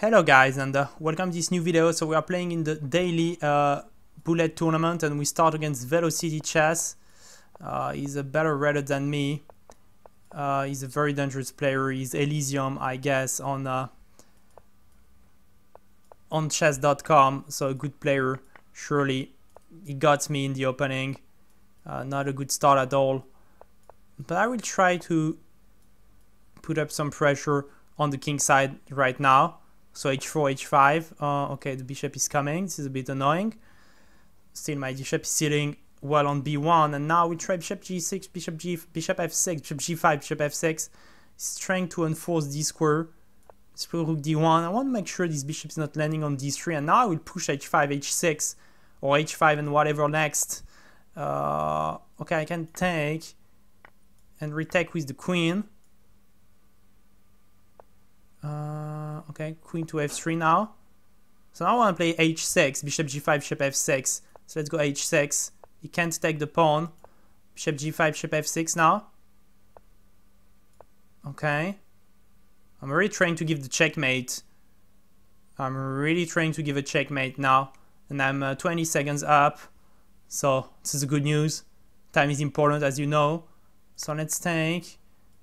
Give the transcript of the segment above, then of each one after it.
Hello guys, and welcome to this new video. So we are playing in the daily bullet tournament, and we start against Velocity Chess. He's a better rated than me. He's a very dangerous player. He's Elysium, I guess, on chess.com, so a good player. Surely he got me in the opening. Not a good start at all, but I will try to put up some pressure on the king side right now. So h4, h5. Okay, the bishop is coming. This is a bit annoying. Still, my bishop is sitting well on b1, and now we try bishop g6, bishop f6, bishop g5, bishop f6. He's trying to enforce d square. Let's play rook d1. I want to make sure this bishop is not landing on d3, and now I will push h5, h6, or h5 and whatever next. Okay, I can take and retake with the queen. Okay, queen to f3 now. So now I want to play h6, bishop g5, bishop f6. So let's go h6. He can't take the pawn. Bishop g5, bishop f6 now. Okay. I'm really trying to give the checkmate. I'm really trying to give a checkmate now. And I'm 20 seconds up. So this is good news. Time is important, as you know. So let's take.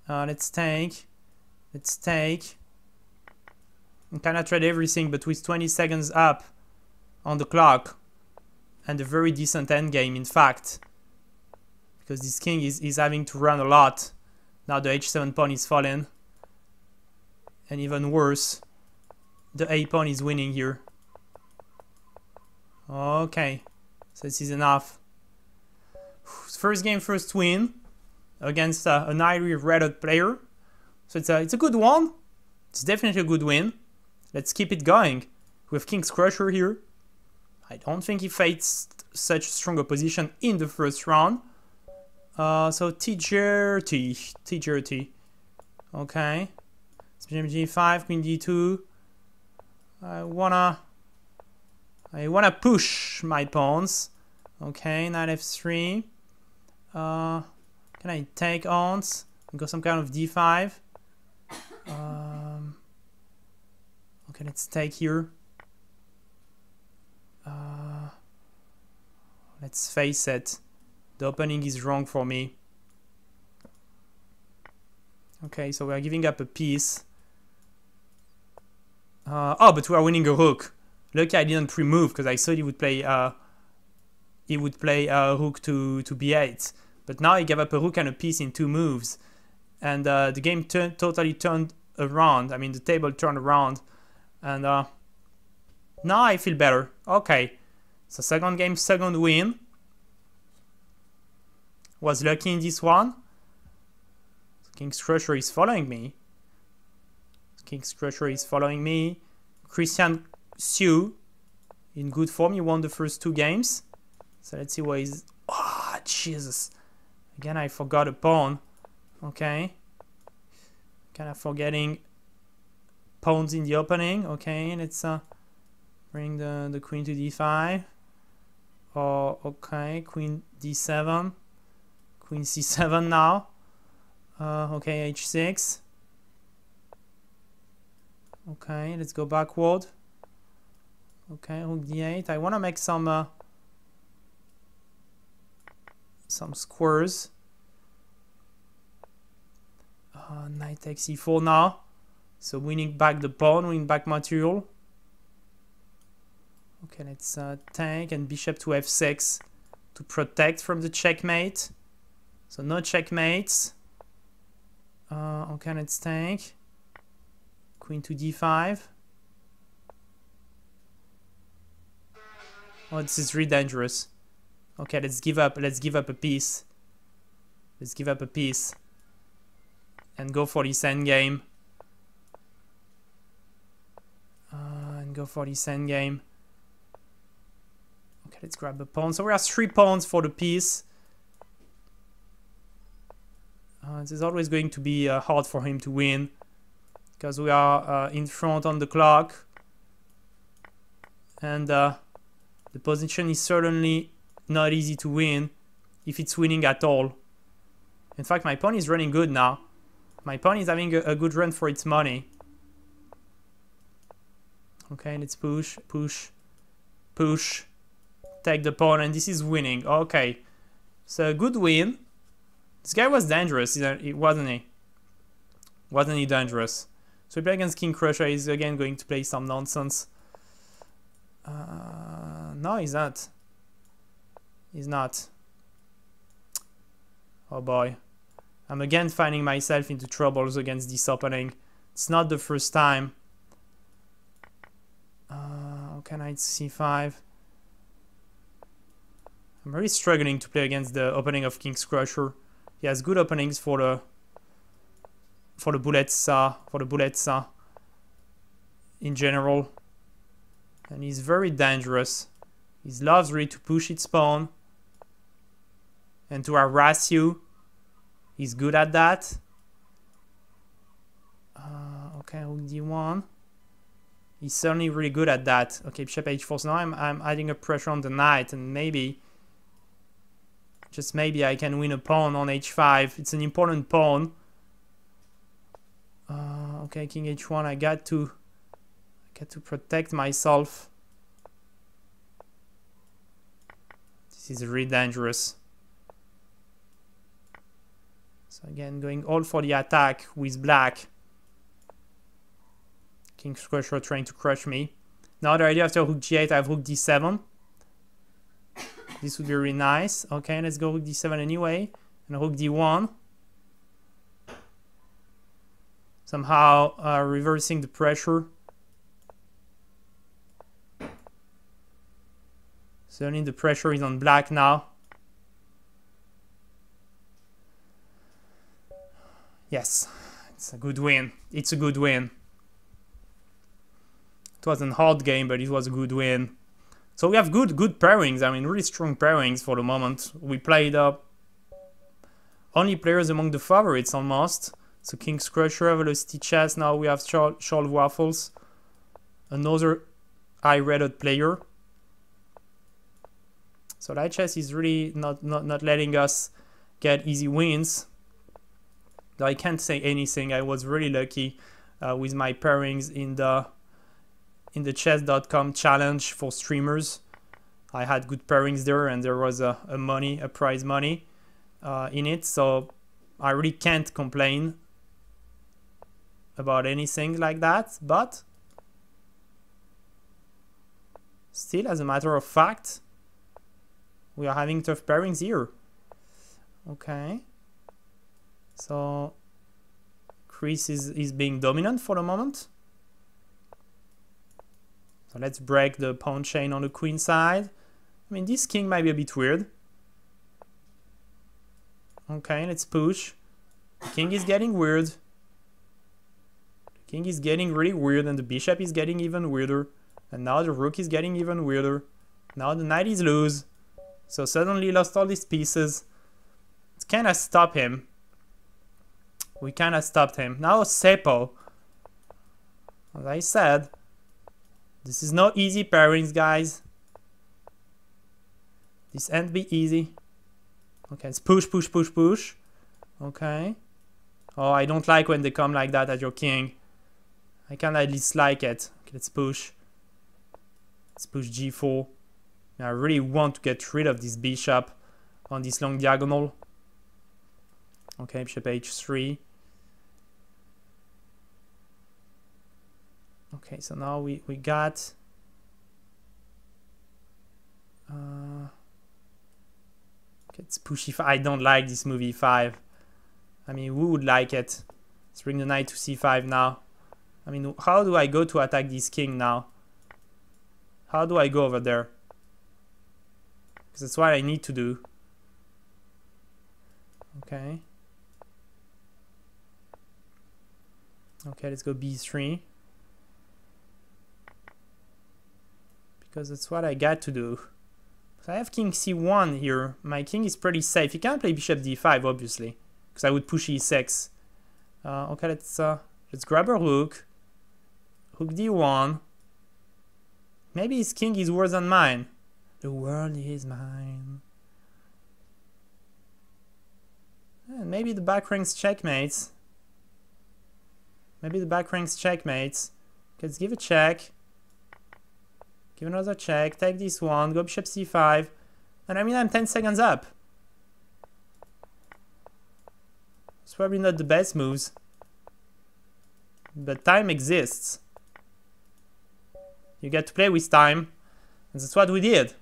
Let's take. I cannot trade everything, but with 20 seconds up on the clock and a very decent endgame, in fact, because this king is having to run a lot. Now the h7 pawn is falling, and even worse, the a pawn is winning here. Okay, so this is enough. First game, first win against an highly rated player. So it's a good one. It's definitely a good win. Let's keep it going. We have KingsCrusher here. I don't think he faced such a strong opposition in the first round. So T-Jerty. Okay. G5, Queen D2. I wanna push my pawns. Okay, Knight F3. Can I take ons? Go some kind of D5. Okay, let's take here. Let's face it. The opening is wrong for me. Okay, so we are giving up a piece. Oh, but we are winning a rook. Lucky I didn't pre-move because I thought he would play rook to b8. But now he gave up a rook and a piece in 2 moves. And the game totally turned around. I mean, the table turned around. And now I feel better. Okay. So second game, second win. Was lucky in this one. KingsCrusher is following me. KingsCrusher is following me. Christian Sue in good form. He won the first 2 games. So let's see what is. Oh, Jesus. Again, I forgot a pawn. Okay. Kind of forgetting pawns in the opening. Okay, let's bring the queen to d5. Oh, okay, queen d7. Queen c7 now. Okay, h6. Okay, let's go backward. Okay, rook d8. I want to make some squares. Knight takes e4 now. So winning back the pawn, winning back material. Okay, let's take and bishop to f6 to protect from the checkmate. So no checkmates. Okay, let's take. Queen to d5. Oh, this is really dangerous. Okay, let's give up a piece. Let's give up a piece. And go for this endgame. Go for this endgame. Okay, let's grab a pawn. So we have 3 pawns for the piece. This is always going to be hard for him to win because we are in front on the clock, and the position is certainly not easy to win if it's winning at all. In fact, my pawn is running good now. My pawn is having a good run for its money. Okay, let's push, push, push. Take the pawn, and this is winning. Okay, so good win. This guy was dangerous, wasn't he? Wasn't he dangerous? So we play against KingsCrusher. He's again going to play some nonsense. No, he's not. He's not. Oh boy. I'm again finding myself into troubles against this opening. It's not the first time. Okay, knight c5. I'm really struggling to play against the opening of KingsCrusher. He has good openings for the bullets in general, and he's very dangerous. He loves really to push its pawn and to harass you. He's good at that. Okay, rook d1. He's certainly really good at that. Okay, bishop h4. So now I'm adding a pressure on the knight, and maybe, just maybe, I can win a pawn on h5. It's an important pawn. Okay, king h1. I got to protect myself. This is really dangerous. So again, going all for the attack with black. KingsCrusher trying to crush me. Now the idea after rook g8, I have rook d7. This would be really nice. Okay, let's go rook d7 anyway. And rook d1. Somehow reversing the pressure. Certainly the pressure is on black now. Yes, it's a good win. It's a good win. It was a hard game, but it was a good win. So we have good pairings. I mean, really strong pairings for the moment. We played only players among the favorites almost. So KingsCrusher, Velocity Chess. Now we have Charles Waffles, another high-rated player. So Lichess is really not letting us get easy wins. Though I can't say anything. I was really lucky with my pairings in the chess.com challenge for streamers. I had good pairings there, and there was a prize money in it. So I really can't complain about anything like that. But still, as a matter of fact, we are having tough pairings here. Okay. So Chris is being dominant for the moment. So let's break the pawn chain on the queen side. I mean, this king might be a bit weird. Okay, let's push. The king is getting weird. The king is getting really weird, and the bishop is getting even weirder. And now the rook is getting even weirder. Now the knight is loose. So suddenly lost all these pieces. It kind of stopped him. We kind of stopped him. Now Seppo. As I said, this is not easy pairings, guys. This can't be easy. Okay, it's push, push, push, push. Okay. Oh, I don't like when they come like that at your king. I kind of dislike it. Okay, let's push. Let's push g4. I really want to get rid of this bishop on this long diagonal. Okay, bishop h3. Okay, so now we got okay, let's push e5. I don't like this move e5. I mean, who would like it? Let's bring the knight to c5 now. I mean, how do I go to attack this king now? How do I go over there? Because that's what I need to do. Okay. Okay, let's go b3. Because that's what I got to do. So I have king c1 here. My king is pretty safe. He can't play bishop d5, obviously, because I would push e6. Okay, let's grab a rook. Rook d1. Maybe his king is worse than mine. The world is mine. And maybe the back ranks checkmates. Maybe the back ranks checkmates. Let's give a check. Give another check, take this one, go bishop c5, and I mean I'm 10 seconds up. It's probably not the best moves, but time exists. You get to play with time, and that's what we did.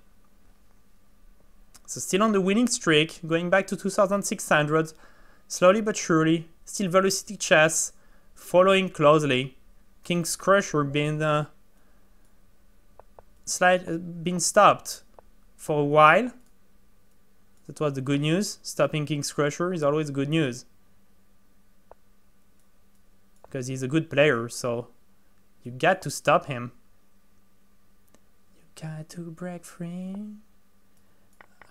So still on the winning streak, going back to 2600, slowly but surely, still velocity chess, following closely. KingsCrusher been stopped for a while. That was the good news. Stopping KingsCrusher is always good news, because he's a good player, so you got to stop him. You got to break free.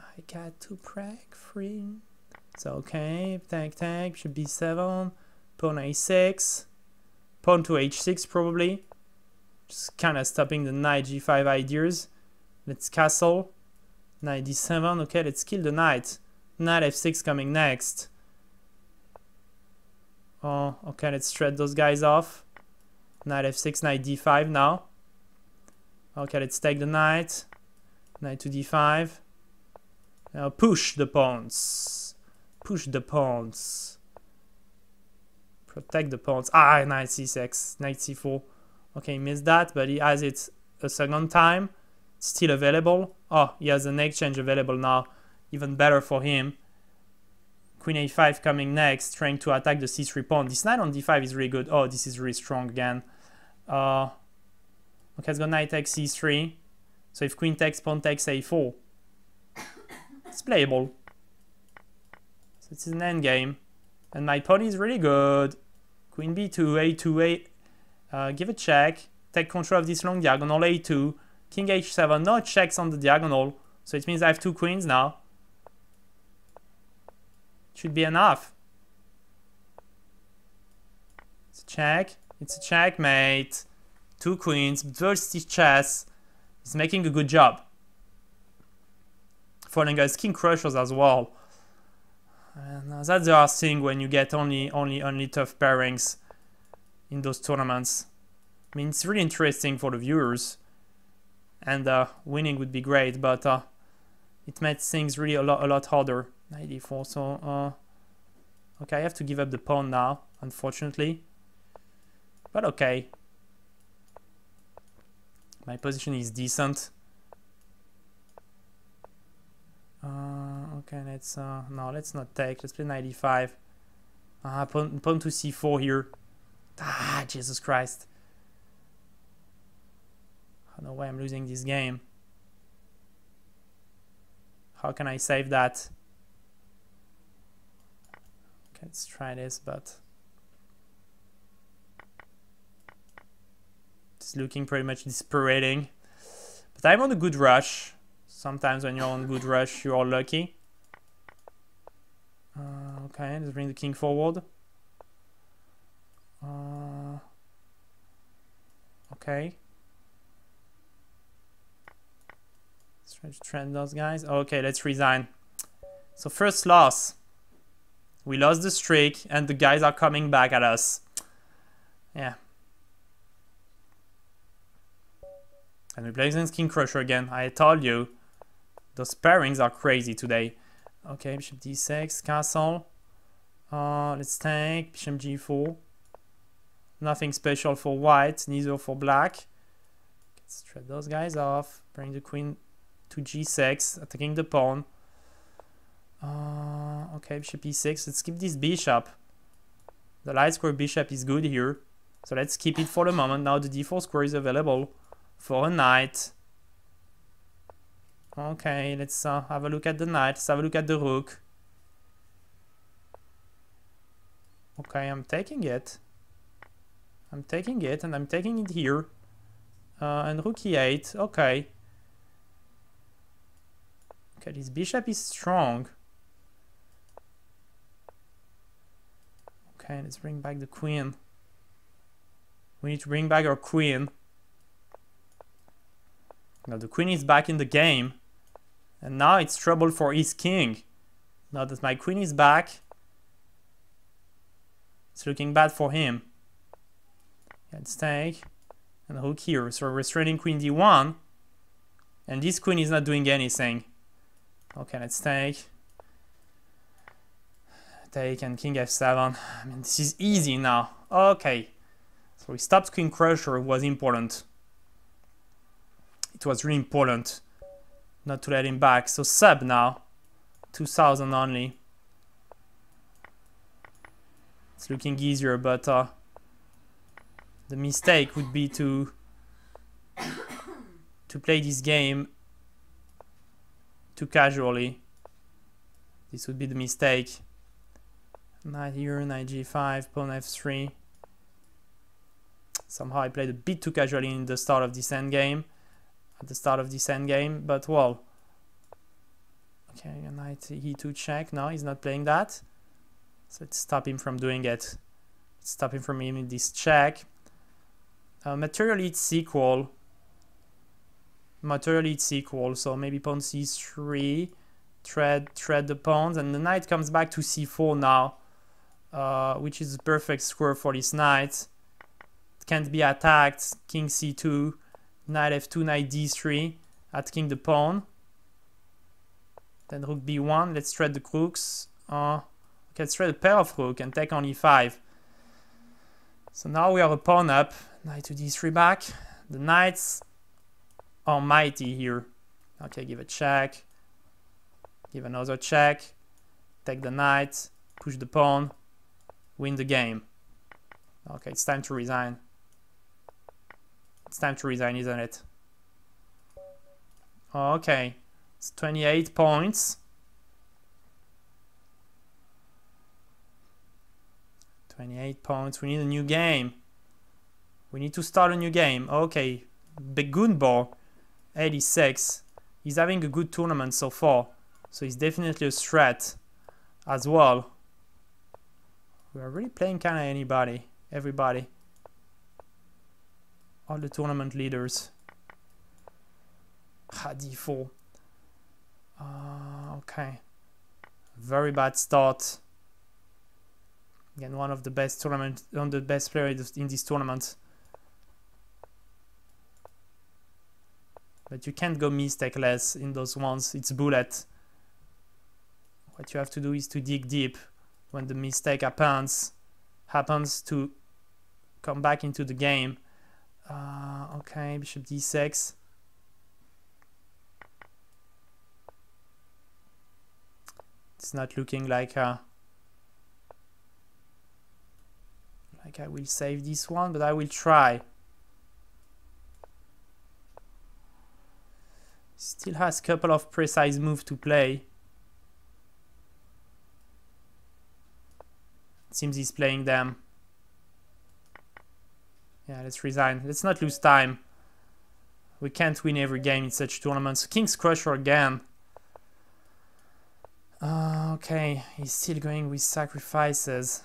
I got to break free. So okay, take, bishop b7, pawn a6, pawn to h6 probably. Just kind of stopping the knight g5 ideas. Let's castle. Knight d7, okay, let's kill the knight. Knight f6 coming next. Oh, okay, let's shred those guys off. Knight f6, knight d5 now. Okay, let's take the knight. Knight to d5. Now push the pawns. Push the pawns. Protect the pawns. Ah, knight c6, knight c4. Okay, missed that, but he has it a second time. Still available. Oh, he has an exchange available now. Even better for him. Queen a5 coming next, trying to attack the c3 pawn. This knight on d5 is really good. Oh, this is really strong again. Okay, let's go knight takes c3. So if queen takes, pawn takes a4. It's playable. So this is an endgame. And my pawn is really good. Queen b2, a2, give a check. Take control of this long diagonal, a2. King h7, no checks on the diagonal. So it means I have two queens now. Should be enough. It's a check. It's a checkmate. Two queens, velocity chess. He's making a good job. Following us KingsCrushers as well. And that's the hard thing when you get only tough pairings in those tournaments. I mean, it's really interesting for the viewers, and winning would be great, but it makes things really a lot harder. Knight d4. So okay, I have to give up the pawn now, unfortunately. But okay, my position is decent. Okay, let's no, let's not take. Let's play knight d5. Pawn to c4 here. Ah, Jesus Christ! I don't know why I'm losing this game. How can I save that? Okay, let's try this, but it's looking pretty much dispiriting. But I'm on a good rush. Sometimes when you're on good rush, you are lucky. Okay, let's bring the king forward. Okay. Let's try to trend those guys. Okay, let's resign. So first loss. We lost the streak and the guys are coming back at us. Yeah. And we play against KingsCrusher again. I told you. Those pairings are crazy today. Okay, bishop d6, castle. Let's take bishop g4. Nothing special for white, neither for black. Let's trade those guys off. Bring the queen to g6, attacking the pawn. Okay, bishop e6. Let's keep this bishop. The light square bishop is good here. So let's keep it for the moment. Now the d4 square is available for a knight. Okay, let's have a look at the knight. Let's have a look at the rook. Okay, I'm taking it. I'm taking it, and I'm taking it here. And rook e8. Okay. Okay, this bishop is strong. Okay, let's bring back the queen. We need to bring back our queen. Now the queen is back in the game. And now it's trouble for his king. Now that my queen is back, it's looking bad for him. Let's take and hook here. So we're restraining queen d1. And this queen is not doing anything. Okay, let's take. Take and king f7. I mean, this is easy now. Okay. So we stopped KingsCrusher. It was important. It was really important not to let him back. So sub now. 2000 only. It's looking easier, but the mistake would be to play this game too casually. This would be the mistake. Knight here, knight g5, pawn f3. Somehow I played a bit too casually in the start of this endgame. At the start of this endgame, but well. Okay, knight e2 check. No, he's not playing that. So let's stop him from doing it. Let's stop him from aiming this check. Materially it's equal. Materially it's equal. So maybe pawn c3. Thread the pawns, and the knight comes back to c4 now, which is a perfect square for this knight. It can't be attacked. King c2, knight f2, knight d3, attacking the pawn. Then rook b1. Let's thread the crooks. Okay, let's thread a pair of rook and take on e5. So now we are a pawn up. Knight to d3 back. The knights are mighty here. Okay, give a check. Give another check. Take the knight. Push the pawn. Win the game. Okay, it's time to resign. It's time to resign, isn't it? Okay. It's 28 points. 28 points. We need a new game. We need to start a new game. Okay. Begunbo, 86. He's having a good tournament so far. So he's definitely a threat as well. We are really playing kind of anybody. Everybody. All the tournament leaders. d4. Okay. Very bad start. Again, one of the best players in this tournament. But you can't go mistakeless in those ones. It's bullet. What you have to do is to dig deep. When the mistake happens to come back into the game. Okay, bishop d6. It's not looking like I will save this one, but I will try. Still has a couple of precise moves to play. It seems he's playing them. Yeah, let's resign. Let's not lose time. We can't win every game in such tournaments. KingsCrusher again. Okay, he's still going with sacrifices.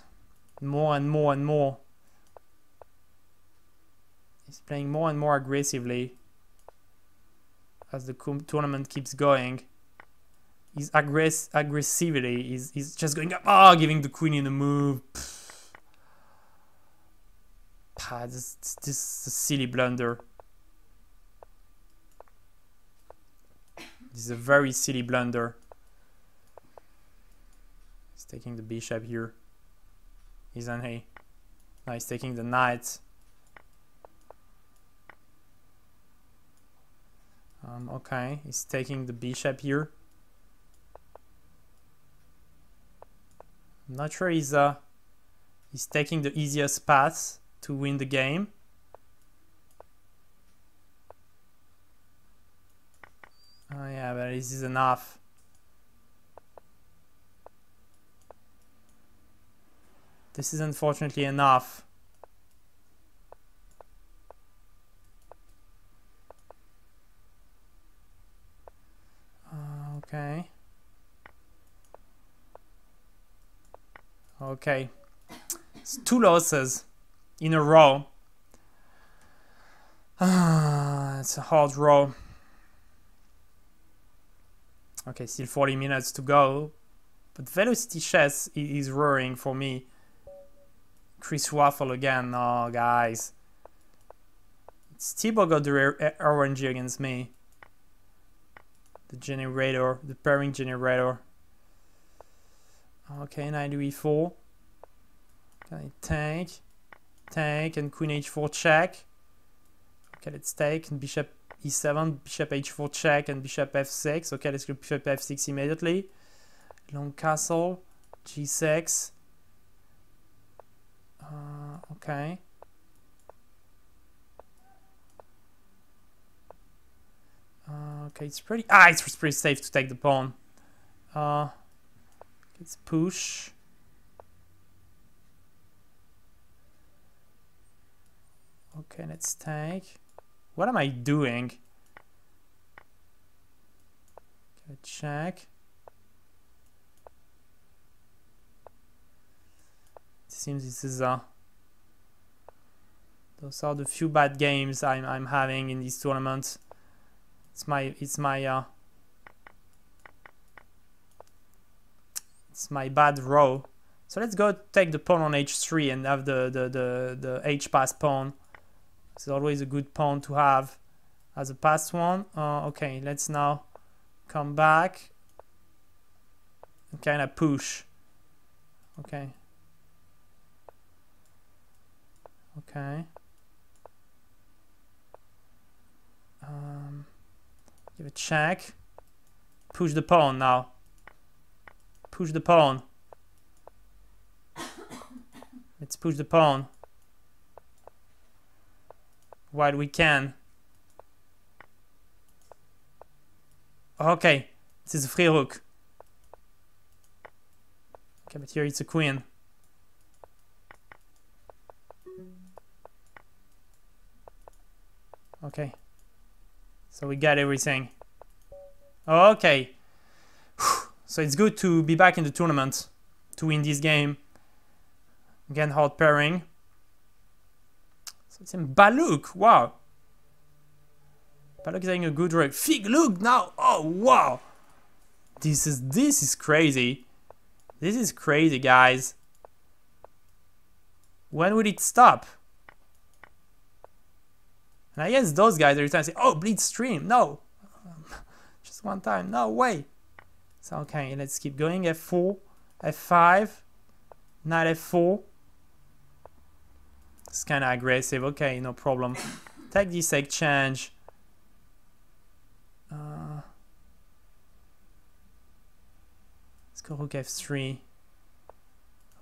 More and more and more. He's playing more and more aggressively as the tournament keeps going. His aggressivity is just going up. Giving the queen in a move. This is a silly blunder. This is a very silly blunder. He's taking the bishop here, isn't he? Now he's taking the knight. Okay, he's taking the bishop here. I'm not sure he's taking the easiest path to win the game. Oh yeah, but this is enough. This is unfortunately enough. Okay. Okay. It's 2 losses in a row. It's a hard row. Okay, still 40 minutes to go. But Velocity Chess is roaring for me. Chris Waffle again. Oh, guys. It's Thibaut got the RNG against me. the generator, the pairing generator. Okay, knight e4. Can I take, and queen h4 check. Okay, let's take, and bishop e7, bishop h4 check, and bishop f6. Okay, let's go bishop f6 immediately. Long castle, g6. Okay. Okay, it's pretty safe to take the pawn. Let's push. Okay, let's take. What am I doing? Okay, check. It seems this is those are the few bad games I'm having in this tournament. It's my bad row. So let's go take the pawn on h3 and have the h-pass pawn. It's always a good pawn to have as a pass one. Okay, let's now come back and kind of push. Okay. Okay. Give a check. Push the pawn now. Push the pawn. Let's push the pawn while we can. Okay, this is a free rook. Okay, but here it's a queen. Okay, so we got everything. Okay, so it's good to be back in the tournament to win this game. Again, hard pairing. So it's in Baluk. Wow, Baluk is having a good run. Feeglood now. Oh wow, this is crazy. This is crazy, guys. When will it stop? And I guess those guys every time say, "Oh, bleed stream." No, just one time. No way. So okay, let's keep going. F4, F5, knight F4. It's kind of aggressive. Okay, no problem. Take this exchange. Let's go rook F3,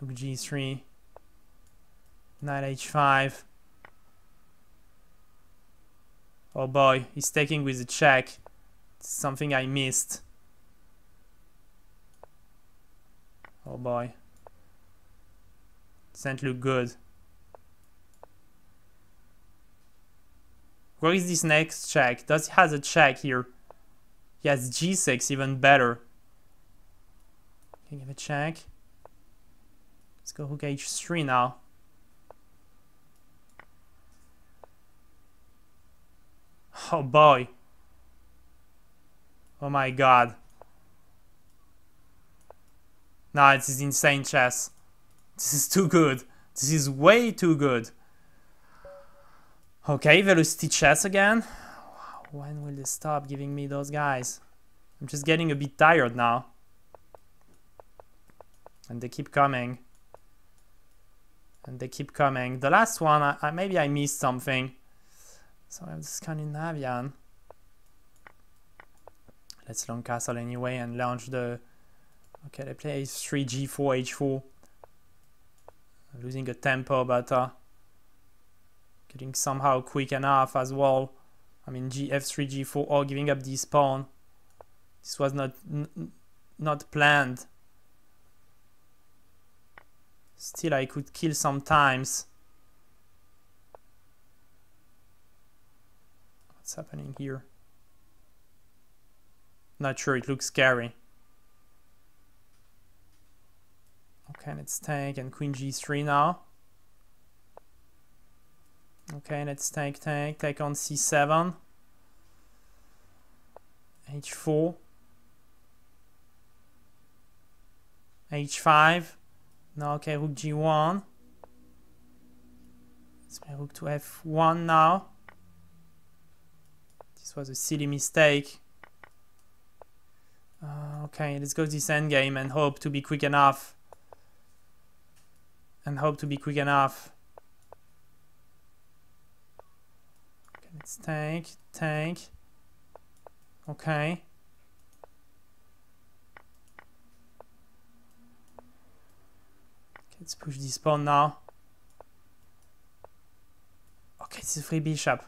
rook G3, knight H5. Oh boy, he's taking with the check. It's something I missed. Oh boy. Doesn't look good. Where is this next check? Does he has a check here? He has G6, even better. Okay, give a check. Let's go rook H3 now. Oh boy. Oh my god. Nah, this is insane chess. This is too good. This is way too good. Okay, velocity chess again. When will they stop giving me those guys? I'm just getting a bit tired now. And they keep coming. And they keep coming. The last one, maybe I missed something. So I have the Scandinavian. Let's long castle anyway and launch the... Okay, they play h3, g4, h4. Losing a tempo, but getting somehow quick enough as well. I mean, f3, g4, or giving up this pawn. This was not planned. Still, I could kill sometimes. What's happening here? Not sure, it looks scary. Okay, let's take, and queen g3 now. Okay, let's take on c7. h4. h5. Now, okay, rook g1. Let's play rook to f1 now. This was a silly mistake. Okay, let's go this endgame and hope to be quick enough. Okay, let's take. Okay. Let's push this pawn now. Okay, it's a free bishop.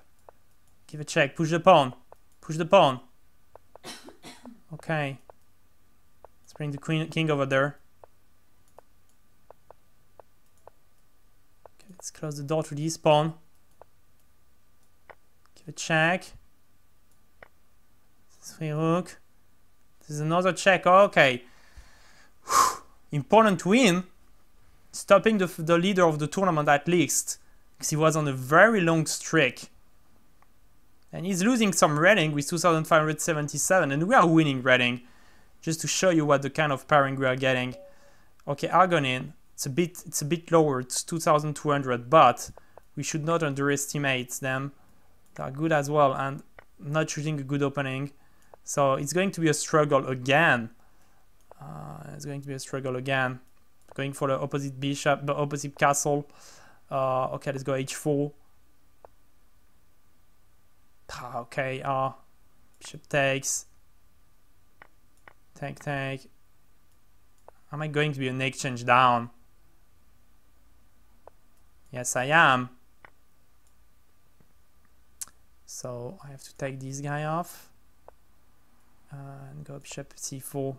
Give a check. Push the pawn. Push the pawn. Okay. Let's bring the king over there. Okay, let's close the door to this pawn. Give a check. This is free rook. This is another check. Okay. Important win. Stopping the leader of the tournament at least. Because he was on a very long streak. And he's losing some rating with 2,577. And we are winning rating. Just to show you what the kind of pairing we are getting. Okay, Argonin. It's a bit lower. It's 2,200. But we should not underestimate them. They are good as well. And not choosing a good opening. So it's going to be a struggle again. Going for the opposite bishop, the opposite castle. Okay, let's go h4. Okay, bishop takes. Take. Am I going to be an exchange down? Yes, I am. So I have to take this guy off. And go bishop c4.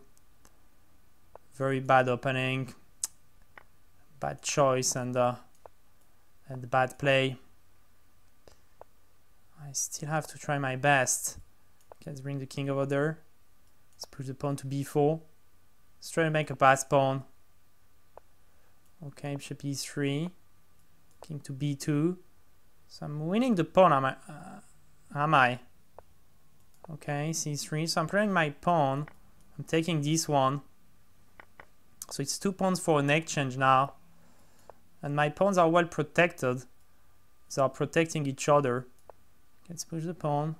Very bad opening. Bad choice and bad play. I still have to try my best. Okay, let's bring the king over there. Let's push the pawn to b4. Let's try to make a pass pawn. Okay, bishop e3. King to b2. So I'm winning the pawn, am I? Okay, c3. So I'm playing my pawn. I'm taking this one. So it's 2 pawns for an exchange now. And my pawns are well protected. They are protecting each other. Let's push the pawn.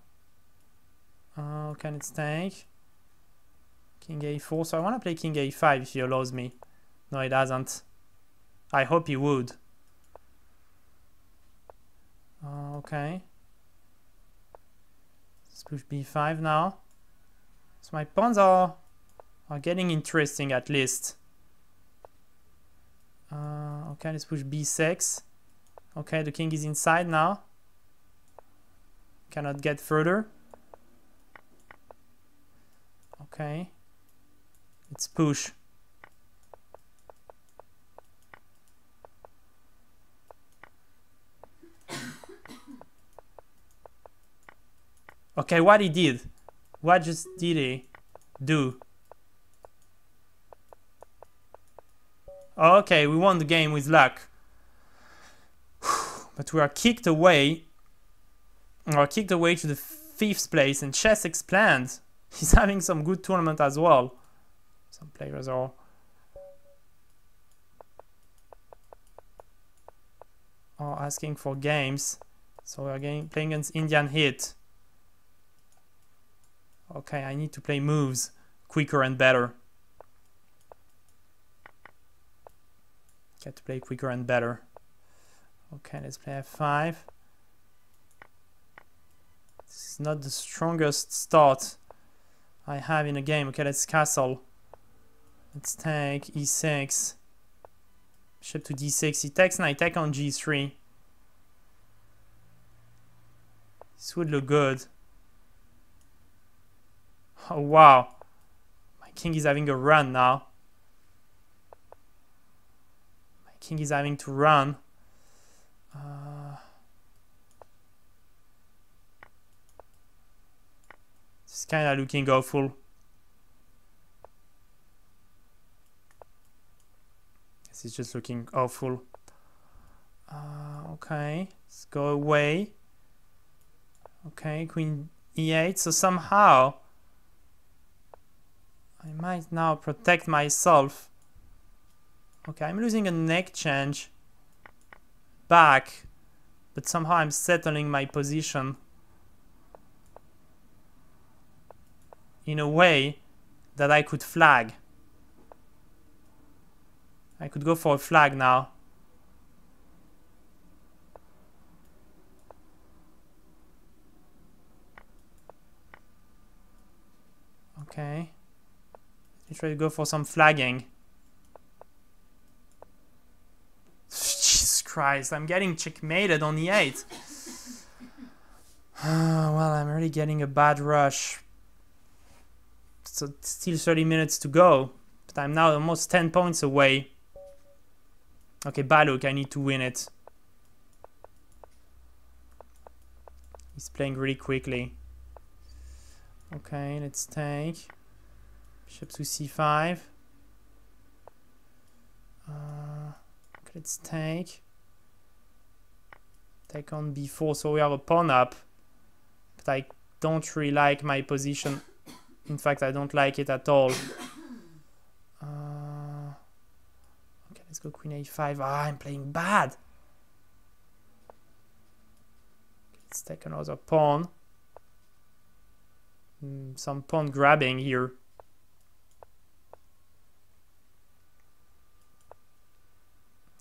Okay, let's take. King a4. So I want to play king a5 if he allows me. No, he doesn't. I hope he would. Okay. Let's push b5 now. So my pawns are getting interesting at least. Okay, let's push b6. Okay, the king is inside now. Cannot get further. Okay. Let's push. Okay, what he did? What just did he do? Okay, we won the game with luck. But we are kicked away. Or kicked away to the 5th place. And ChessExplained, he's having some good tournament as well. Some players are asking for games. So we are playing against Indian Hit. Okay, I need to play moves quicker and better. Get to play quicker and better. Okay, let's play f5. This is not the strongest start I have in a game. Okay, let's castle. Let's take e6. Bishop to d6. He takes and I take on g3. This would look good. Oh wow. My king is having a run now. My king is having to run. It's kind of looking awful. This is just looking awful. Okay, let's go away. Okay, queen e8. So somehow I might now protect myself. Okay, I'm losing an exchange back, but somehow I'm settling my position in a way that I could flag. I could go for a flag now. Okay. Let me try to go for some flagging. Jesus Christ, I'm getting checkmated on e8. Well, I'm really getting a bad rush. So still 30 minutes to go. But I'm now almost 10 points away. Okay, Baluk, I need to win it. He's playing really quickly. Okay, let's take. Bishop to c5. Okay, let's take. Take on b4, so we have a pawn up. But I don't really like my position. In fact, I don't like it at all. Okay, let's go queen a5. Ah, I'm playing bad. Okay, let's take another pawn. Some pawn grabbing here.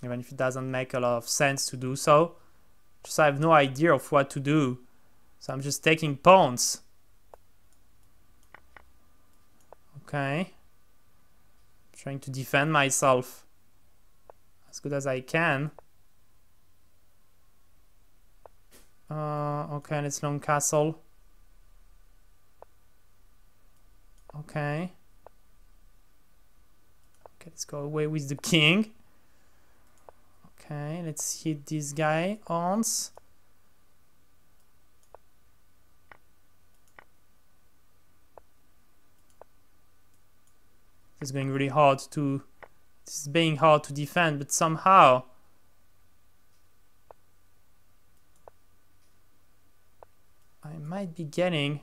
Even if it doesn't make a lot of sense to do so. Just I have no idea of what to do. So I'm just taking pawns. Okay. Trying to defend myself as good as I can. Okay, let's long castle. Okay. Okay, let's go away with the king. Okay, let's hit this guy once. It's going really hard to. This is being hard to defend, but somehow I might be getting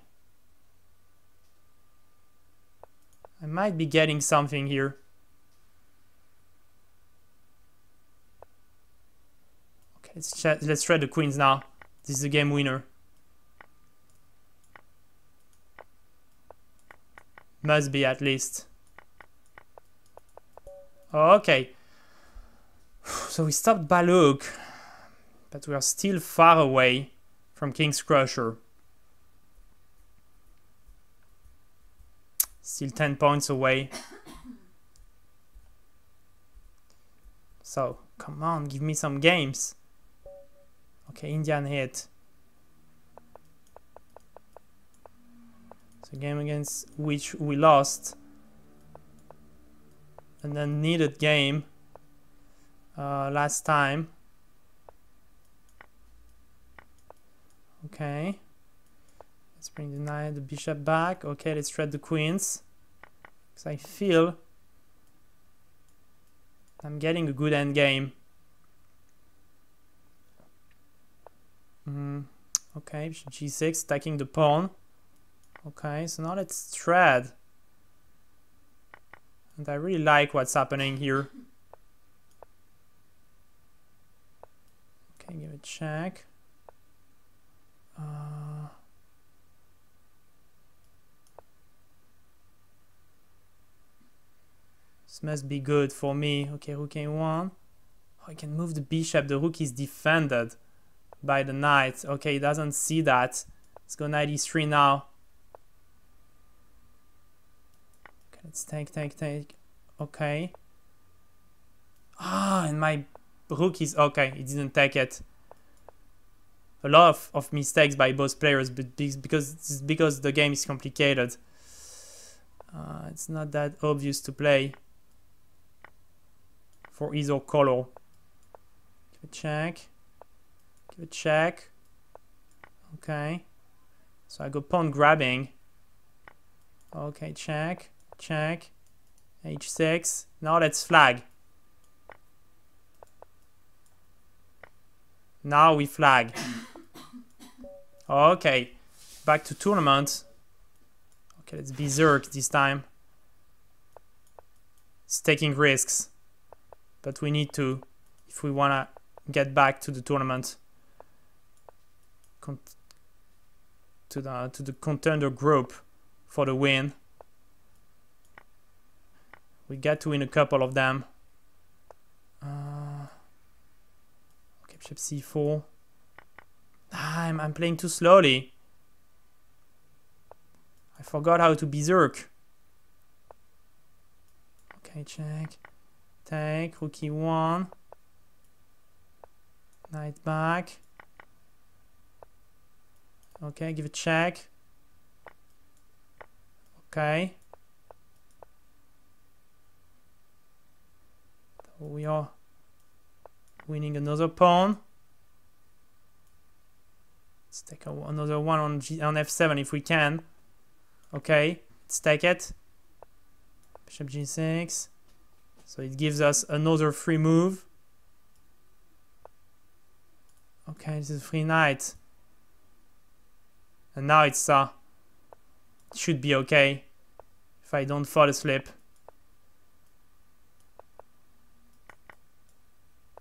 something here. Okay, let's try the queens now. This is the game winner. Must be at least. Okay. So we stopped Baluk, but we are still far away from KingsCrusher. Still 10 points away. So, come on, give me some games. Okay, Indian hit. It's a game against which we lost. And then needed game last time. Okay. Let's bring the knight, the bishop back. Okay, let's trade the queens. Because I feel I'm getting a good end game. Okay, bishop g6, attacking the pawn. Okay, so now let's trade. And I really like what's happening here. Okay, give it a check. This must be good for me. Okay, rook a1. Oh, I can move the bishop. The rook is defended by the knight. Okay, he doesn't see that. Let's go knight e3 now. Okay, let's take. Okay. Ah, and my rook is... Okay, he didn't take it. A lot of mistakes by both players, but because the game is complicated. It's not that obvious to play for either color. Give a check. Give a check. Okay. So I go pawn grabbing. Okay, check. Check. h6. Now let's flag. Now we flag. Okay. Back to tournament. Okay, let's berserk this time. It's taking risks. But we need to if we want to get back to the tournament. To the contender group for the win. We got to win a couple of them. Okay, bishop c4. I'm playing too slowly. I forgot how to berserk. Okay, check. Take, rook e1. Knight back. Okay, give a check. Okay. So we are winning another pawn. Let's take another one on f7 if we can. Okay, let's take it. Bishop g6. So it gives us another free move. Okay, this is free knight. And now it's it should be okay if I don't fall asleep.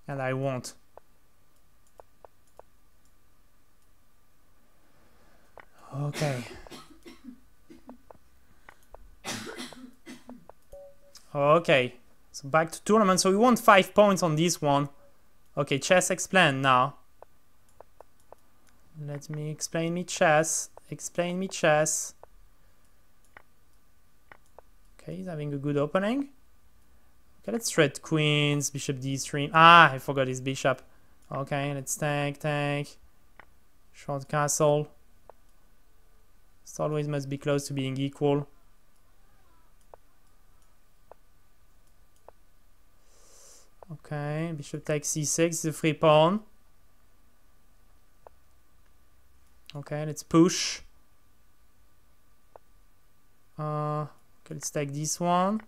And I won't. Okay. Okay. So back to tournament. So we won 5 points on this one. Okay, ChessExplained now. Let me explain me chess. Explain me chess. Okay, he's having a good opening. Okay, let's thread queens, bishop d3. Ah, I forgot his bishop. Okay, let's take. Short castle. This always must be close to being equal. Okay, bishop takes c6, is a free pawn. Okay, let's push. Okay, let's take this one.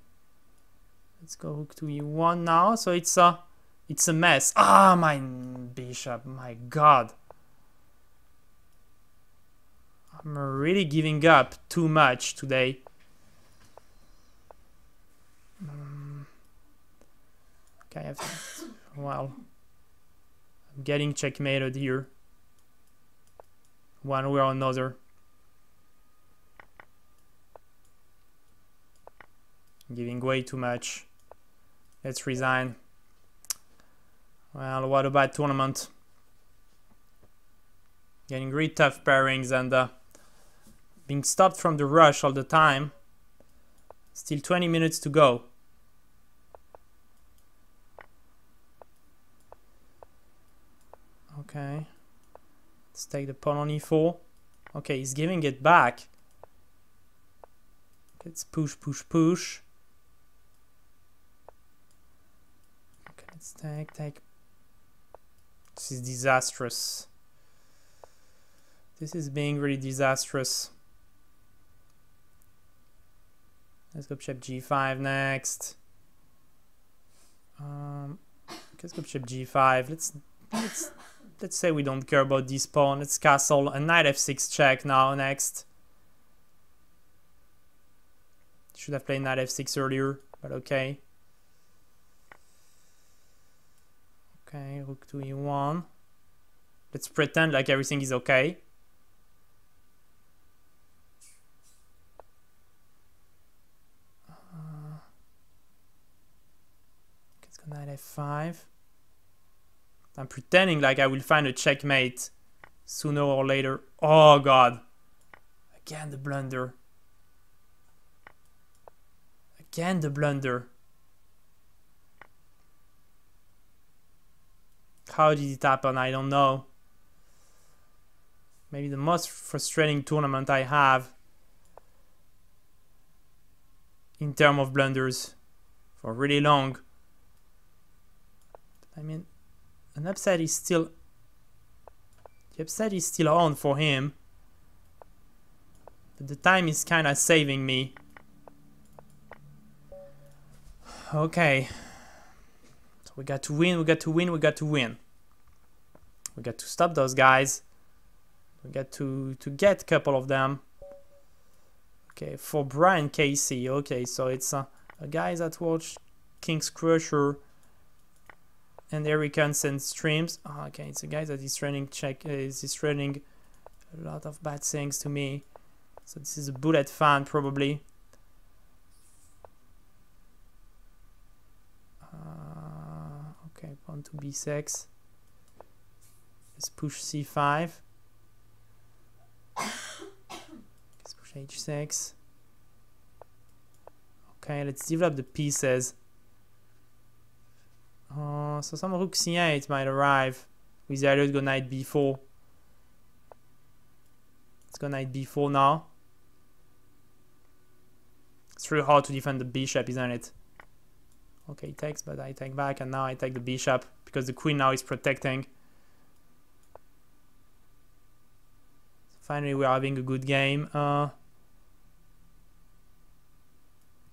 Let's go rook to e1 now. So it's a mess. Ah, my bishop, my god. I'm really giving up too much today. Okay, I have to, well, I'm getting checkmated here. One way or another. Giving way too much. Let's resign. Well, what a bad tournament. Getting really tough pairings and being stopped from the rush all the time. Still 20 minutes to go. Okay. Let's take the pawn on e4. Okay, he's giving it back. Let's push. Okay, let's take. This is disastrous. This is being really disastrous. Let's go bishop g5 next. Let's go bishop g5. Let's say we don't care about this pawn. Let's castle a knight f6 check now next. Should have played knight f6 earlier, but okay. Okay, rook to e1. Let's pretend like everything is okay. Let's go knight f5. I'm pretending like I will find a checkmate sooner or later. Oh god. Again the blunder. Again the blunder. How did it happen? I don't know. Maybe the most frustrating tournament I have in terms of blunders for really long. I mean, an upset is still... The upset is still on for him. But the time is kind of saving me. Okay. So we got to win, we got to win. We got to stop those guys. We got to get a couple of them. Okay, for Brian Casey. Okay, so it's a guy that watched KingsCrusher and Eric Hansen streams. Oh, okay, it's a guy that is running a lot of bad things to me. So this is a Bullet fan probably. Okay, pawn to b6. Let's push c5. Let's push h6. Okay, let's develop the pieces. So some rook c8 might arrive with the idea to go knight b4. Let's go knight b4 now. It's really hard to defend the bishop, isn't it? Okay, he takes, but I take back, and now I take the bishop because the queen now is protecting. So finally, we're having a good game. Okay,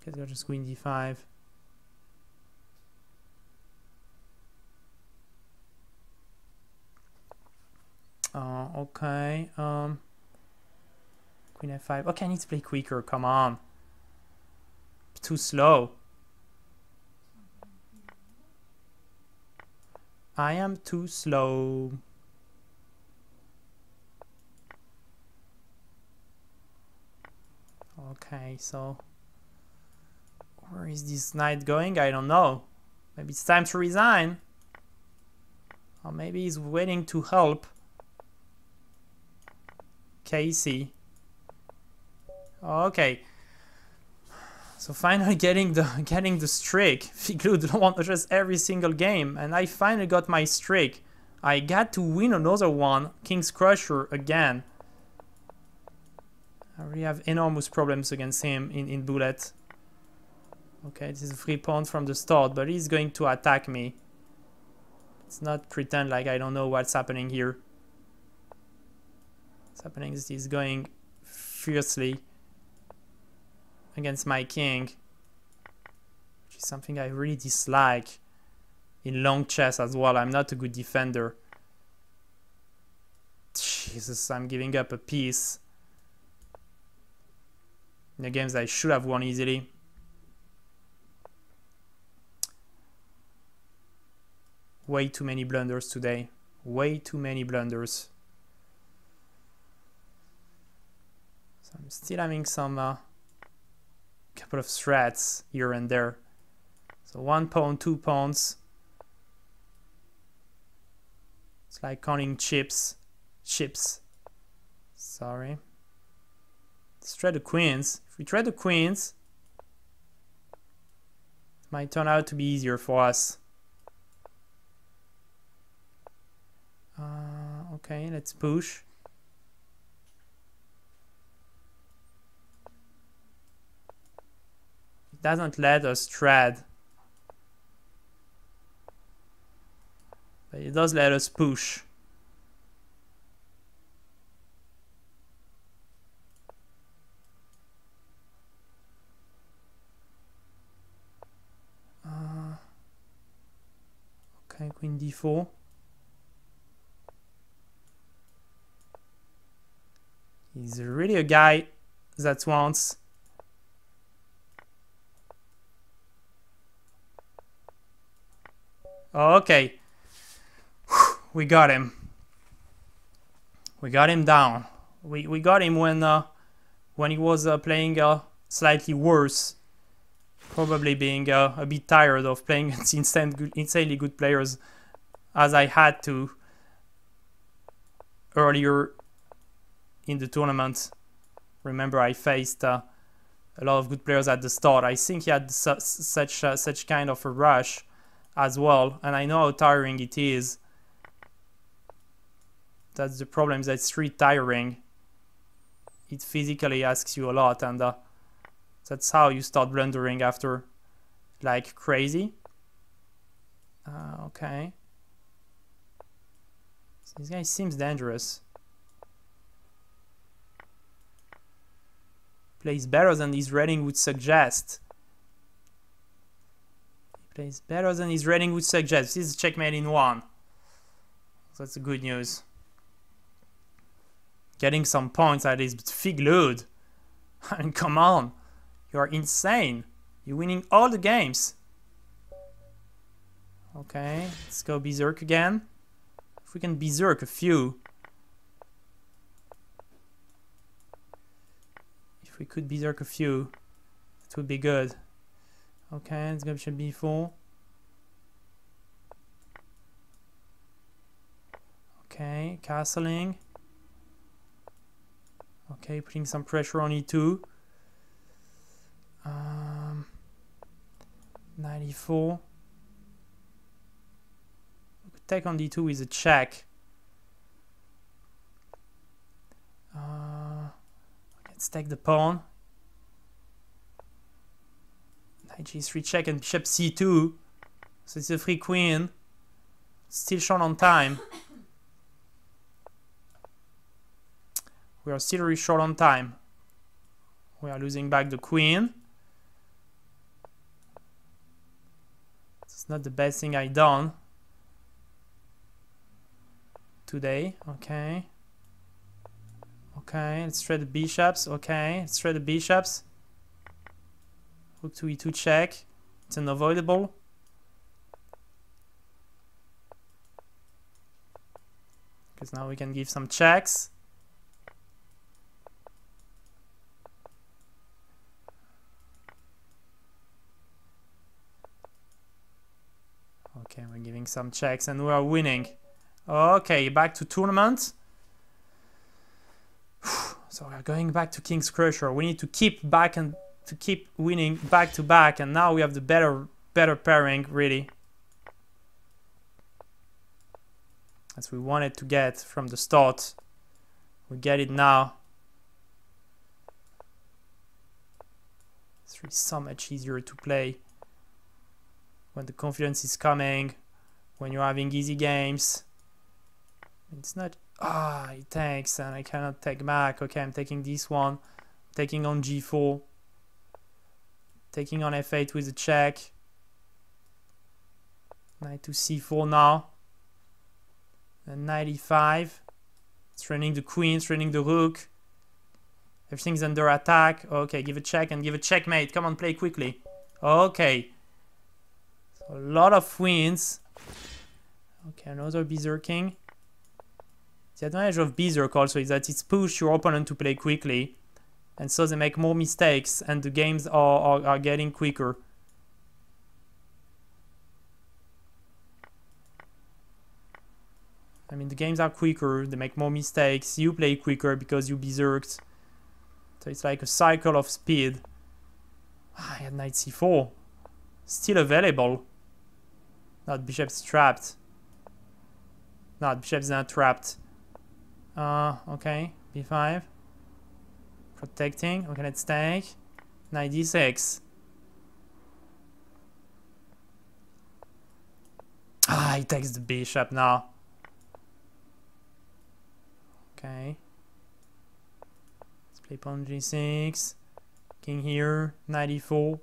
let's go just queen d5. Okay. Queen f5. Okay, I need to play quicker. Come on. Too slow. I am too slow. Okay, so where is this knight going? I don't know. Maybe it's time to resign. Or maybe he's waiting to help Casey. Okay. So finally getting the streak. Feeglood won just every single game, and I finally got my streak. I got to win another one, KingsCrusher again. I really have enormous problems against him in Bullet. Okay, this is a free pawn from the start, but he's going to attack me. Let's not pretend like I don't know what's happening here. What's happening is he's going fiercely against my king, which is something I really dislike in long chess as well. I'm not a good defender. Jesus, I'm giving up a piece in the games I should have won easily. Way too many blunders today. Way too many blunders. So I'm still having some couple of threats here and there. So 1 pawn, 2 pawns. It's like counting chips. Sorry. Let's try the queens. If we try the queens, it might turn out to be easier for us. Okay, let's push. It doesn't let us tread, but it does let us push. Okay, queen d4. He's really a guy that wants okay. We got him. We got him down. We got him when he was playing slightly worse. Probably being a bit tired of playing against insanely good players as I had to earlier in the tournament. Remember, I faced a lot of good players at the start. I think he had such kind of a rush as well, and I know how tiring it is. That's the problem, that it's really tiring. It physically asks you a lot, and that's how you start blundering after like crazy. Okay. So this guy seems dangerous. Plays better than his rating would suggest. He plays better than his rating would suggest. This is checkmate in 1. So that's good news. Getting some points at least, but Feeglood. I mean, come on. You are insane. You're winning all the games. Okay, let's go berserk again. If we can berserk a few. If we could berserk a few, it would be good. Okay, let's go bishop b4. castling. Okay, putting some pressure on E2. 94. We could take on D2 with a check. Let's take the pawn. Knight G3 check and bishop C2. So it's a free queen. Still short on time. We are still really short on time. We are losing back the queen. It's not the best thing I done today. Okay. Okay, let's try the bishops. Okay, let's try the bishops. Rook to E2 check. It's unavoidable. Because now we can give some checks. Okay, we're giving some checks and we are winning. Okay, back to tournament. So we're going back to KingsCrusher. We need to keep back and to keep winning back to back, and now we have the better pairing, really, as we wanted to get from the start. We get it now. It's really so much easier to play when the confidence is coming, when you're having easy games. It's not, it takes and I cannot take back. Okay, I'm taking this one, taking on G4, taking on F8 with a check. Knight to C4 now, and Knight E5. It's running the queen, it's running the rook. Everything's under attack. Okay, give a check and give a checkmate. Come on, play quickly. Okay, so a lot of wins. Okay, another berserking. The advantage of berserk also is that it's pushed your opponent to play quickly, and so they make more mistakes and the games are getting quicker. I mean, the games are quicker, they make more mistakes, you play quicker because you berserked. So it's like a cycle of speed. I had Knight C4. Still available. Not bishop's trapped. Not bishop's not trapped. Okay, B5. Protecting. Okay, let's take. Knight D6. He takes the bishop now. Okay. Let's play pawn G6. King here. Knight E4.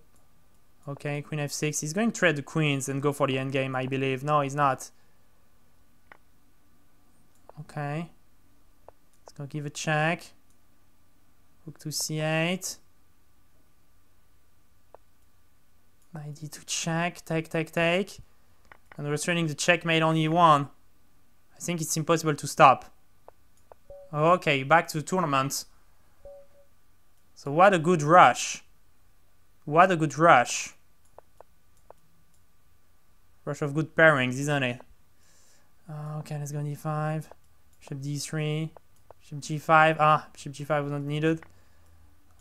Okay, Queen F6. He's going to trade the queens and go for the endgame, I believe. No, he's not. Okay. Let's go give a check. Rook to C8. Knight D2 check. Take, take, take. And we're training the checkmate on E1. I think it's impossible to stop. Okay, back to the tournament. So what a good rush. What a good rush. Rush of good pairings, isn't it? Okay, let's go D5. Bishop D3. Bishop G5. Bishop G5 was not needed.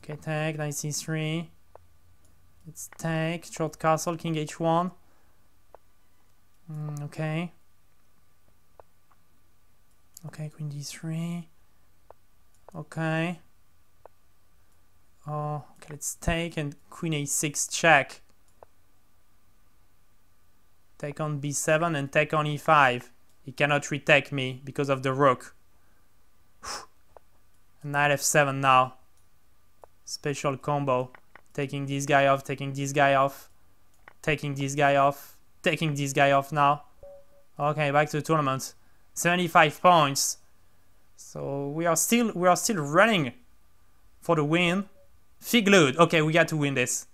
Okay, take. Knight C3. Let's take. Short castle. King H1. Okay. Okay, Queen D3. Okay. Okay, let's take and Queen A6 check. Take on B7 and take on E5. He cannot retake me because of the rook. Knight F7 now. Special combo. Taking this guy off, taking this guy off, taking this guy off, taking this guy off now. Okay, back to the tournament. 75 points. So we are still running for the win. Feeglood. Okay, we got to win this.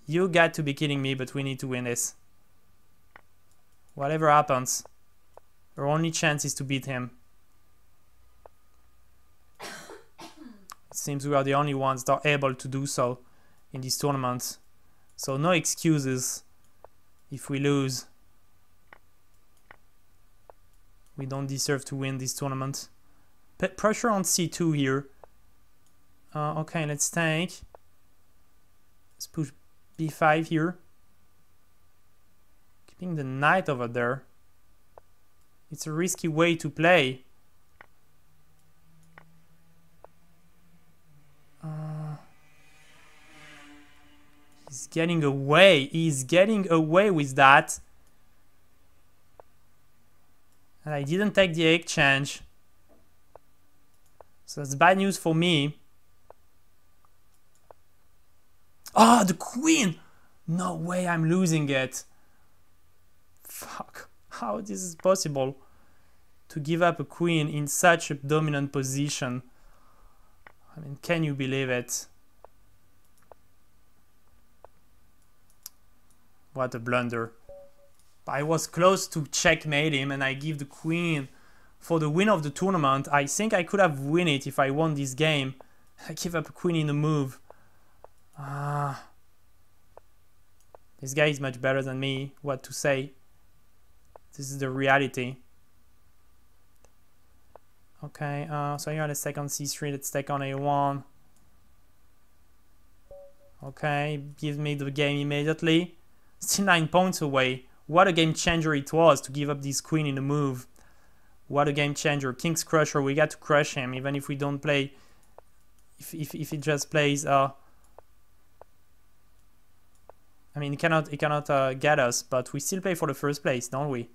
You got to be kidding me, but we need to win this. Whatever happens, our only chance is to beat him. It seems we are the only ones that are able to do so in this tournament. So no excuses if we lose. We don't deserve to win this tournament. Pressure on c2 here. Okay, let's take. Let's push b5 here. Keeping the knight over there. It's a risky way to play. He's getting away. He's getting away with that. And I didn't take the exchange. So that's bad news for me. Ah, the queen! No way, I'm losing it. Fuck. How this is possible? To give up a queen in such a dominant position. I mean, can you believe it? What a blunder. I was close to checkmate him and I give the queen for the win of the tournament. I think I could have won it if I won this game. I give up a queen in a move. This guy is much better than me. What to say? This is the reality. Okay, so here let's take on c3, let's take on a1. Okay, give me the game immediately. Still 9 points away. What a game changer it was to give up this queen in a move. What a game changer. KingsCrusher, we got to crush him, even if we don't play. If he just plays. I mean, he cannot get us, but we still play for the first place, don't we?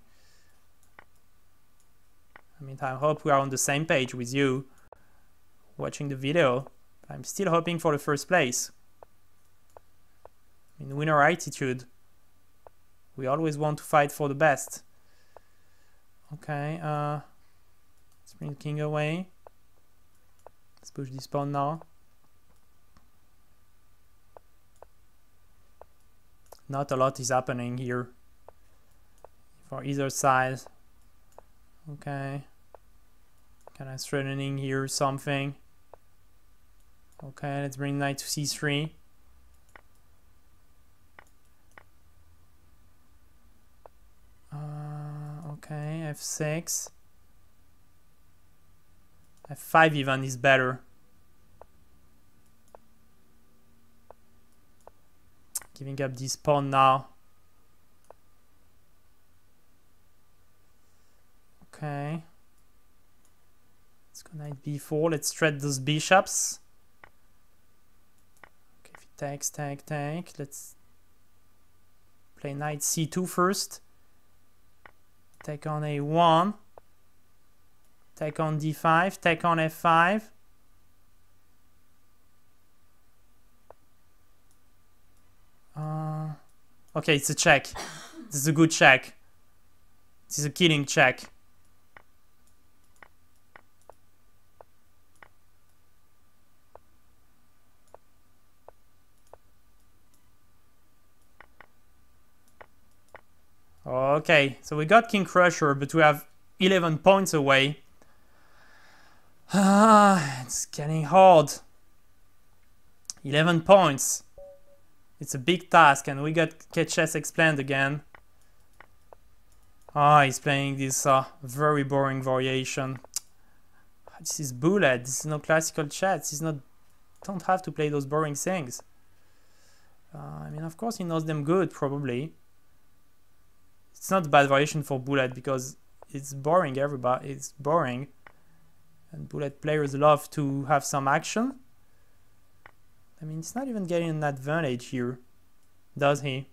I mean, I hope we are on the same page with you watching the video. I'm still hoping for the first place. I mean, winner attitude. We always want to fight for the best. Okay, let's bring the king away. Let's push this pawn now. Not a lot is happening here for either side. Okay. Kind of threatening here something. Okay, let's bring knight to c3. Okay, f6. f5 even is better. Giving up this pawn now. Okay. Let's go knight b4. Let's thread those bishops. Okay, if he takes, take. Let's play knight c2 first. Take on a1. Take on d5. Take on f5. Okay, it's a check. This is a good check. This is a killing check. Okay, so we got KingsCrusher, but we have 11 points away. It's getting hard. 11 points. It's a big task, and we got ChessExplained again. He's playing this very boring variation. This is Bullet. This is no classical chess. This is not. Don't have to play those boring things. I mean, of course, he knows them good, probably. It's not a bad variation for Bullet because it's boring. Everybody, it's boring, and Bullet players love to have some action. I mean, it's not even getting an advantage here, does he?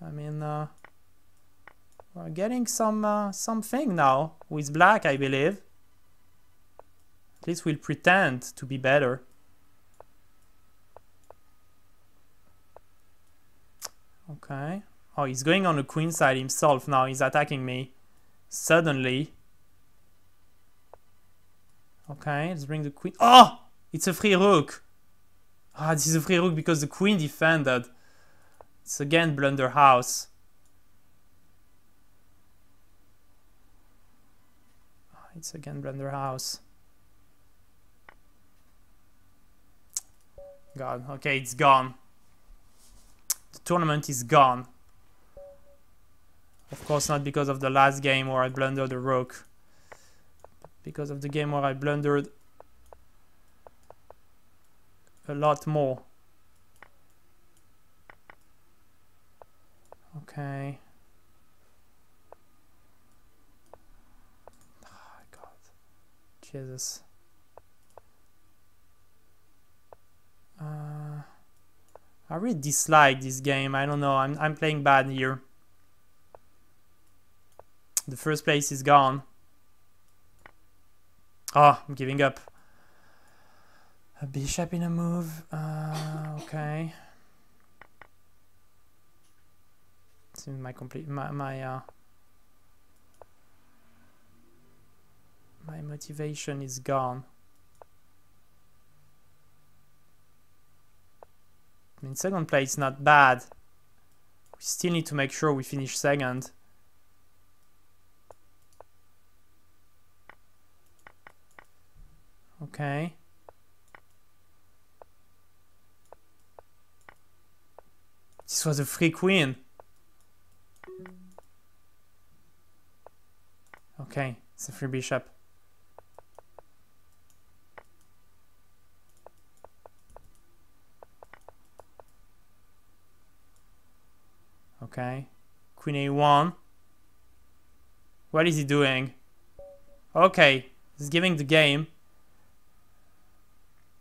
I mean, we're getting something now with black, I believe. At least we'll pretend to be better. Okay. Oh, he's going on the queen side himself now. He's attacking me. Suddenly. Okay, let's bring the queen. Oh! It's a free rook. This is a free rook because the queen defended. It's again blunder house. It's again blunder house. God, okay, it's gone. The tournament is gone. Of course not because of the last game where I blundered the rook. Because of the game where I blundered a lot more. Okay. Oh God. Jesus. I really dislike this game. I don't know. I'm playing bad here. The first place is gone. Oh, I'm giving up. A bishop in a move. Okay. Seems my motivation is gone. I mean, second place not bad. We still need to make sure we finish second. Okay. This was a free queen. Okay, it's a free bishop. Okay, queen a1. What is he doing? Okay, he's giving the game.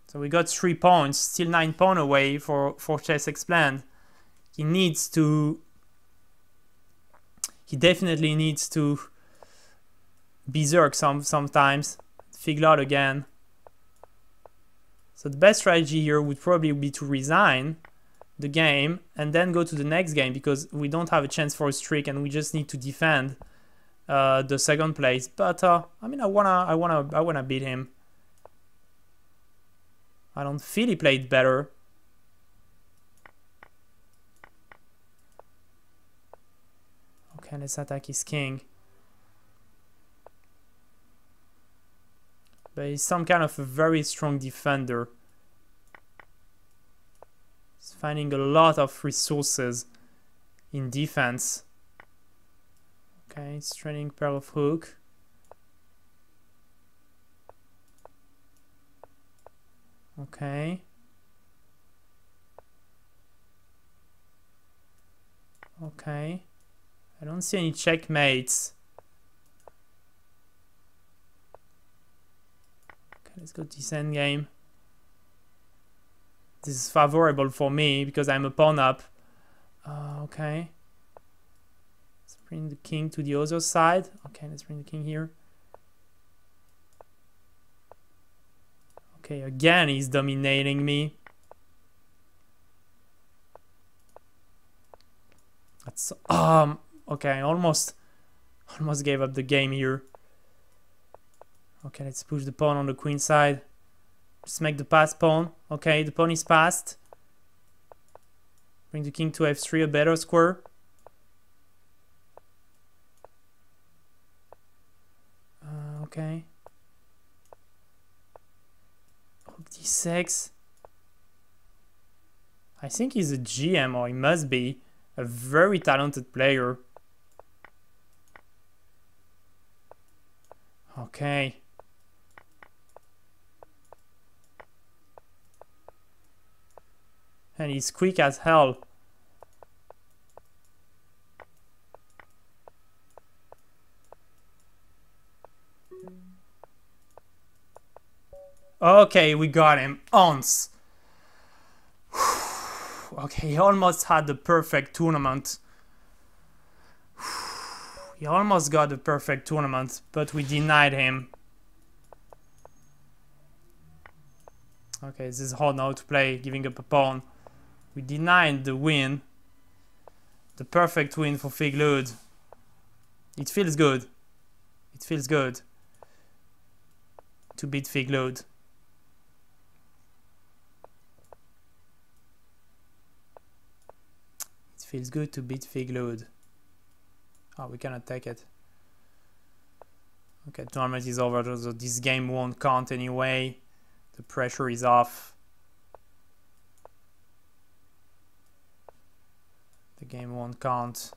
So we got 3 points, still 9 points away for ChessExplained. He definitely needs to berserk sometimes. Feeglood again. So the best strategy here would probably be to resign the game and then go to the next game, because we don't have a chance for a streak and we just need to defend the second place. But I mean, I wanna beat him. I don't feel he played better. Okay, let's attack his king. But he's some kind of a very strong defender. He's finding a lot of resources in defense. Okay, he's training pair of hook. Okay. Okay. I don't see any checkmates. Okay, let's go to this endgame. This is favorable for me because I'm a pawn up. Okay. Let's bring the king to the other side. Okay, let's bring the king here. Okay, again he's dominating me. That's okay, I almost gave up the game here. Okay, let's push the pawn on the queen side. Just make the pass pawn. Okay, the pawn is passed. Bring the king to f3, a better square. Okay. Rook d6. I think he's a GM, or he must be a very talented player. Okay. And he's quick as hell. Okay, we got him. Ons. Okay, he almost had the perfect tournament. He almost got the perfect tournament, but we denied him. Okay, this is hard now to play, giving up a pawn. We denied the win. The perfect win for Feeglood. It feels good. It feels good to beat Feeglood. It feels good to beat Feeglood. Oh, we cannot take it. Okay, tournament is over, so this game won't count anyway. The pressure is off. The game won't count.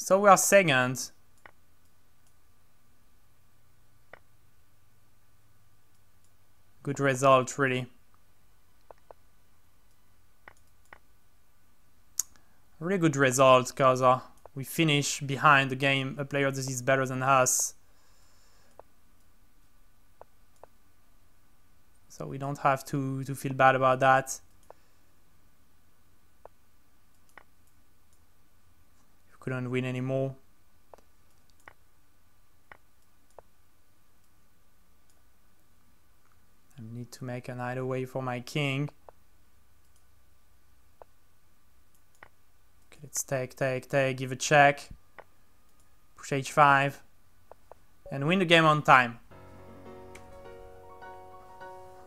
So we are second. Good result, really. Really good result, because we finish behind the game. A player that is better than us. So we don't have to feel bad about that. We couldn't win anymore. I need to make an either way for my king. Okay, let's take, give a check. Push h5. And win the game on time.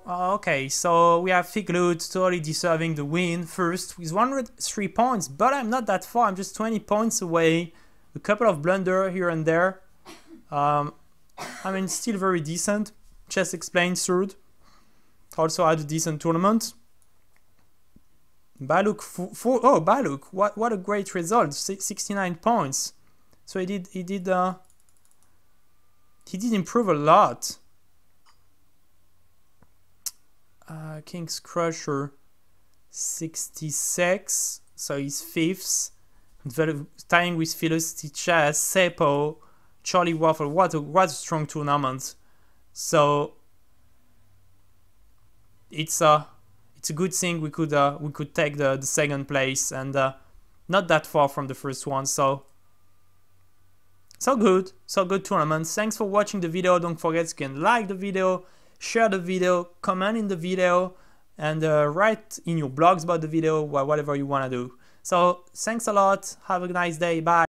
Okay, so we have Feeglood totally deserving the win first with 103 points, but I'm not that far. I'm just 20 points away. A couple of blunders here and there. I mean, still very decent. ChessExplained third. Also had a decent tournament. Baluk, oh, Baluk, what a great result! 69 points. So he did improve a lot. KingsCrusher 66, so he's fifth, tying with Velocity Chess, Seppo, Charlie Waffle. What a strong tournament. So it's a good thing we could take the second place, and not that far from the first one. So good tournament. Thanks for watching the video. Don't forget you can like the video, share the video, comment in the video, and write in your blogs about the video, whatever you want to do. So thanks a lot. Have a nice day. Bye.